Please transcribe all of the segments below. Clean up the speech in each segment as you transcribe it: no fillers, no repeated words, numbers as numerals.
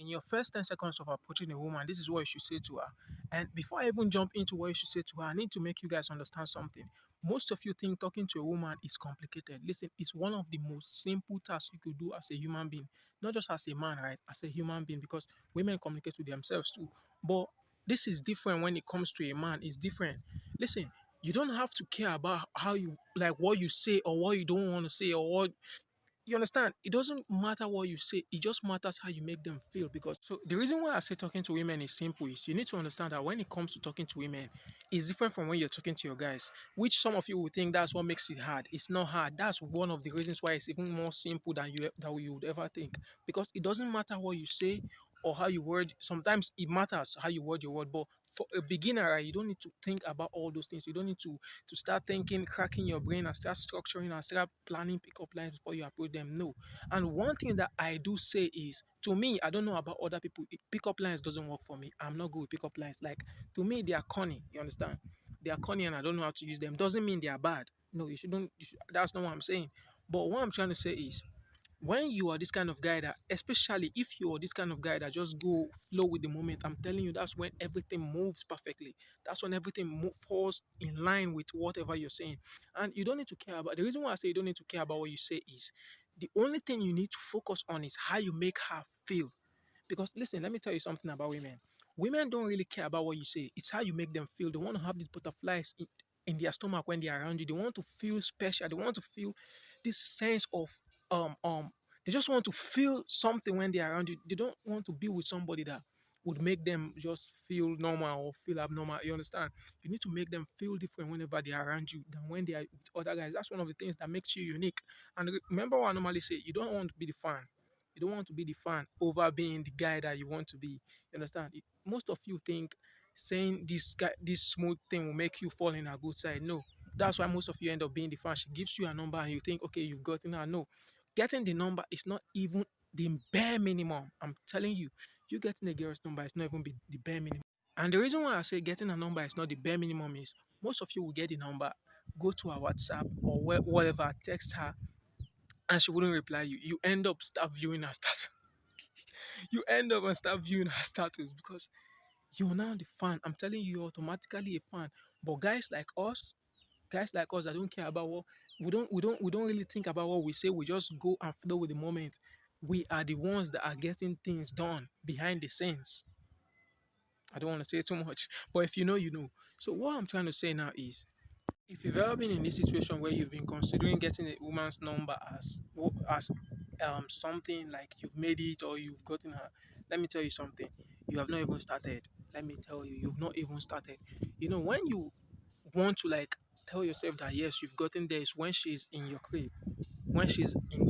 In your first 10 seconds of approaching a woman, this is what you should say to her. And before I even jump into what you should say to her, I need to make you guys understand something. Most of you think talking to a woman is complicated. Listen, it's one of the most simple tasks you could do as a human being, not just as a man, right? As a human being, because women communicate with themselves too. But this is different when it comes to a man, it's different. Listen, you don't have to care about how you like what you say or what you don't want to say or what you understand? It doesn't matter what you say, it just matters how you make them feel. Because so the reason why I say talking to women is simple is you need to understand that when it comes to talking to women, it's different from when you're talking to your guys, which some of you will think that's what makes it hard. It's not hard. That's one of the reasons why it's even more simple than you would ever think. Because it doesn't matter what you say or how you word. Sometimes it matters how you word your word, but for a beginner, right, you don't need to think about all those things. You don't need to start thinking, cracking your brain and start structuring and start planning pickup lines before you approach them. No. And one thing that I do say is, to me, I don't know about other people, pickup lines doesn't work for me. I'm not good with pickup lines. Like, to me, they are corny. You understand? They are corny and I don't know how to use them. Doesn't mean they are bad. No, you shouldn't. That's not what I'm saying. But what I'm trying to say is, when you are this kind of guy that, especially if you are this kind of guy that just go flow with the moment, I'm telling you, that's when everything moves perfectly. That's when everything falls in line with whatever you're saying. And you don't need to care about the reason why I say you don't need to care about what you say is the only thing you need to focus on is how you make her feel. Because listen, let me tell you something about women. Women don't really care about what you say. It's how you make them feel. They want to have these butterflies in their stomach when they are around you. They want to feel special. They want to feel this sense of um um. They just want to feel something when they are around you. They don't want to be with somebody that would make them just feel normal or feel abnormal. You understand? You need to make them feel different whenever they are around you than when they are with other guys. That's one of the things that makes you unique. And remember what I normally say: you don't want to be the fan. You don't want to be the fan over being the guy that you want to be. You understand? Most of you think saying this guy, this smooth thing will make you fall in a good side. No, that's why most of you end up being the fan. She gives you a number and you think, okay, you've gotten her. No, getting the number is not even the bare minimum. I'm telling you, you getting a girl's number is not even the bare minimum. And the reason why I say getting a number is not the bare minimum is most of you will get the number, go to her WhatsApp or whatever, text her, and she wouldn't reply you. You end up start viewing her status. You end up and start viewing her status because you're now the fan. I'm telling you, you're automatically a fan. But guys like us that don't care about what we don't really think about what we say. We just go and flow with the moment. We are the ones that are getting things done behind the scenes. I don't want to say too much, but if you know, you know. So what I'm trying to say now is, if you've ever been in this situation where you've been considering getting a woman's number as something like you've made it or you've gotten her, let me tell you something. You have not even started. Let me tell you, you've not even started. You know, when you want to like tell yourself that yes, you've gotten there is when she's in your crib, when she's in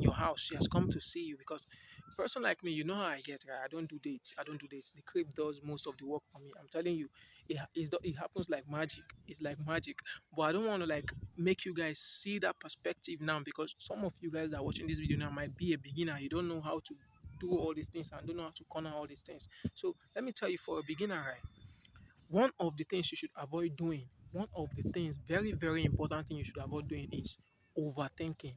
your house, she has come to see you. Because a person like me, you know how I get, right? I don't do dates. The crib does most of the work for me. I'm telling you, it happens like magic. It's like magic. But I don't want to like make you guys see that perspective now, because some of you guys that are watching this video now might be a beginner. You don't know how to do all these things and don't know how to corner all these things. So let me tell you, for a beginner, right, one of the things you should avoid doing, one of the things, very, very important thing you should avoid doing is overthinking.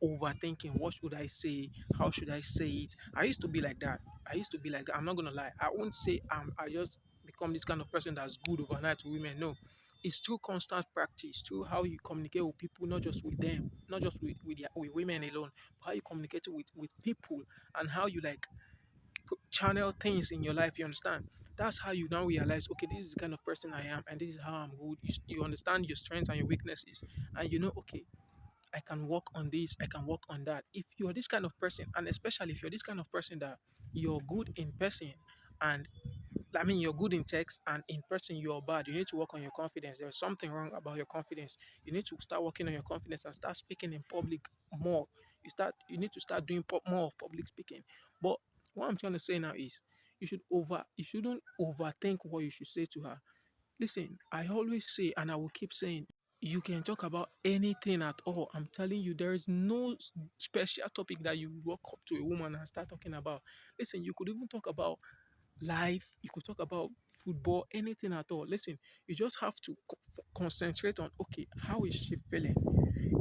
Overthinking. What should I say? How should I say it? I used to be like that. I'm not gonna lie. I won't say I just become this kind of person that's good overnight to women. No. It's through constant practice, through how you communicate with people, not just with them, not just with women alone, but how you communicate with people, and how you like channel things in your life. You understand? That's how you now realize, okay, this is the kind of person I am, and this is how I'm good. You understand your strengths and your weaknesses, and you know, okay, I can work on this, I can work on that. If you're this kind of person, and especially if you're this kind of person that you're good in person, and I mean, you're good in text and in person you're bad. You need to work on your confidence. There's something wrong about your confidence. You need to start working on your confidence and start speaking in public more. You need to start doing more of public speaking. But what I'm trying to say now is you shouldn't overthink what you should say to her. Listen, I always say, and I will keep saying, you can talk about anything at all. I'm telling you, there is no special topic that you walk up to a woman and start talking about. Listen, you could even talk about life, you could talk about football, anything at all. Listen, you just have to concentrate on, okay, how is she feeling?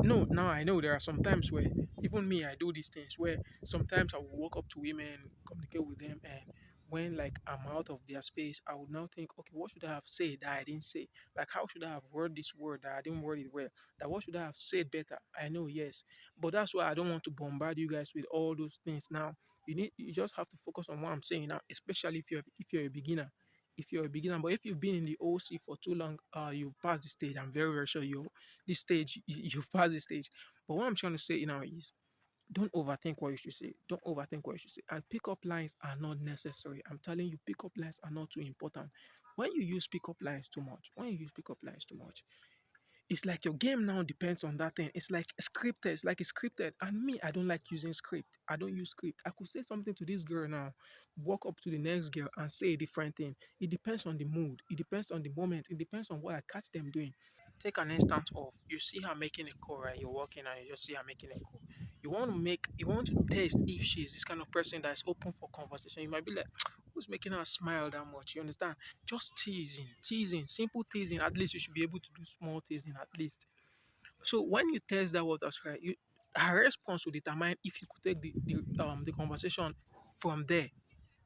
No, now I know there are some times where even me, I do these things where sometimes I will walk up to women, communicate with them, and when like I'm out of their space, I would now think, okay, what should I have said that I didn't say? Like, how should I have worded this word that I didn't word it well? That what should I have said better? I know, yes, but that's why I don't want to bombard you guys with all those things. Now, you just have to focus on what I'm saying now, especially if you're a beginner. If you're a beginner, but if you've been in the OC for too long, you've passed the stage. I'm very, very sure you this stage, you've passed this stage. But what I'm trying to say now is don't overthink what you should say. Don't overthink what you should say. And pickup lines are not necessary. I'm telling you, pickup lines are not too important. When you use pickup lines too much, when you use pickup lines too much, it's like your game now depends on that thing. It's like scripted. It's like it's scripted. And me, I don't like using script. I don't use script. I could say something to this girl now, walk up to the next girl and say a different thing. It depends on the mood. It depends on the moment. It depends on what I catch them doing. Take an instance of you see her making a call, right? You're walking and you just see her making a call. You want to test if she's this kind of person that is open for conversation. You might be like, who's making her smile that much? You understand? Just teasing, simple teasing. At least you should be able to do small teasing at least. So when you test that waters, right, her response will determine if you could take the conversation from there.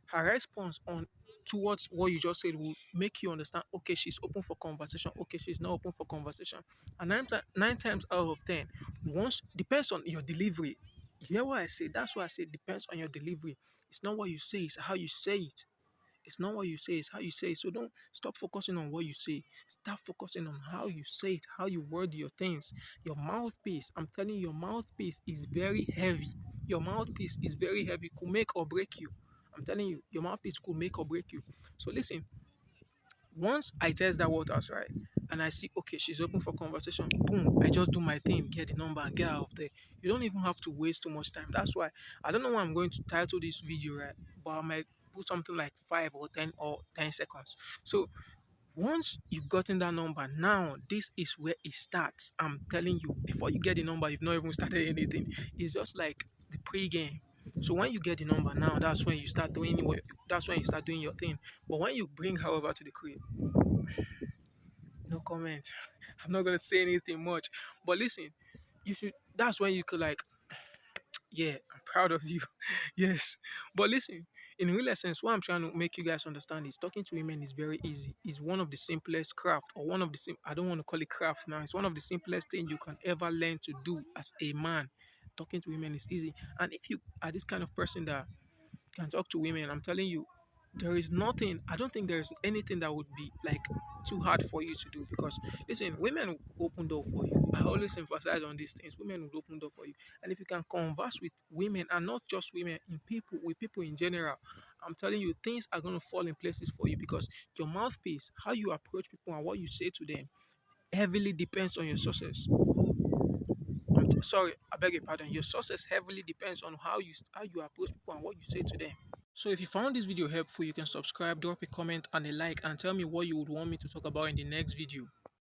Her response on towards what you just said will make you understand, okay, she's open for conversation, okay, she's not open for conversation. And nine times out of ten, once depends on your delivery. You hear what I say? That's why I say it depends on your delivery. It's not what you say, it's how you say it. It's not what you say, it's how you say it. So don't stop focusing on what you say. Start focusing on how you say it, how you word your things. Your mouthpiece, I'm telling you, your mouthpiece is very heavy. Your mouthpiece is very heavy, could make or break you. I'm telling you, your mouthpiece could make or break you. So listen, once I test that waters, right, and I see, okay, she's open for conversation, boom, I just do my thing, get the number, and get out of there. You don't even have to waste too much time. That's why I don't know what I'm going to title this video, right, but I might put something like 5 or 10 seconds. So once you've gotten that number, now this is where it starts. I'm telling you, before you get the number, you've not even started anything. It's just like the pre-game. So when you get the number now, that's when you start doing your thing. But when you bring her over to the crib, no comment. I'm not gonna say anything much. But listen, you should that's when you could like, yeah, I'm proud of you. Yes. But listen, in real essence, what I'm trying to make you guys understand is talking to women is very easy. It's one of the simplest craft, or one of the I don't want to call it craft now. It's one of the simplest things you can ever learn to do as a man. Talking to women is easy. And if you are this kind of person that can talk to women, I'm telling you, there is nothing, I don't think there's anything that would be like too hard for you to do, because listen, women will open door for you. I always emphasize on these things. Women will open door for you. And if you can converse with women, and not just women, in people with people in general, I'm telling you, things are going to fall in places for you, because your mouthpiece, how you approach people and what you say to them, heavily depends on your success. Sorry, I beg your pardon. Your success heavily depends on how you approach people and what you say to them. So if you found this video helpful, you can subscribe, drop a comment and a like, and tell me what you would want me to talk about in the next video.